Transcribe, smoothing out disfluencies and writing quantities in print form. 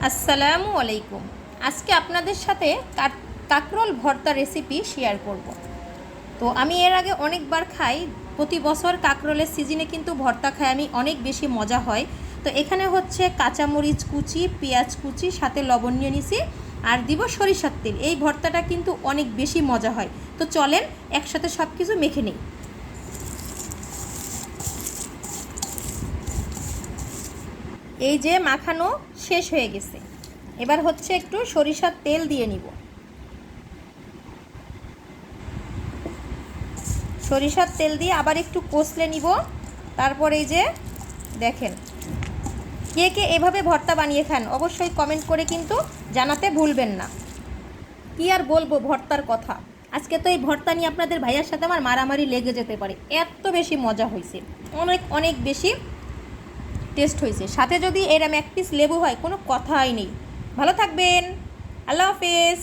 আসসালামু আলাইকুম। আজকে আপনাদের সাথে কাঁকরোল ভর্তা রেসিপি শেয়ার করব। তো আমি এর আগে অনেকবার খাই, প্রতি বছর কাঁকরোলের সিজনে কিন্তু ভর্তা খাই আমি, অনেক বেশি মজা হয়। তো এখানে হচ্ছে কাঁচামরিচ কুচি, পেঁয়াজ কুচি, সাথে লবণ নিয়ে নিছি, আর দিব সরিষার তেল। এই ভর্তাটা কিন্তু অনেক বেশি মজা হয়। তো চলেন একসাথে সব কিছু মেখে নিই। এই যে মাখানো শেষ হয়ে গেছে, এবার হচ্ছে একটু সরিষার তেল দিয়ে নিব। সরিষার তেল দিয়ে আবার একটু কষলে নিব। তারপর এই যে দেখেন, কে কে এভাবে ভর্তা বানিয়ে খান অবশ্যই কমেন্ট করে কিন্তু জানাতে ভুলবেন না। কি আর বলবো ভর্তার কথা, আজকে তো এই ভর্তা নিয়ে আপনাদের ভাইয়ার সাথে আমার মারামারি লেগে যেতে পারে, এত বেশি মজা হয়েছে, অনেক অনেক বেশি টেস্ট হয়েছে। সাথে যদি এরম এক পিস লেবু হয় কোনো কথাই নেই। ভালো থাকবেন, আল্লাহ হাফেজ।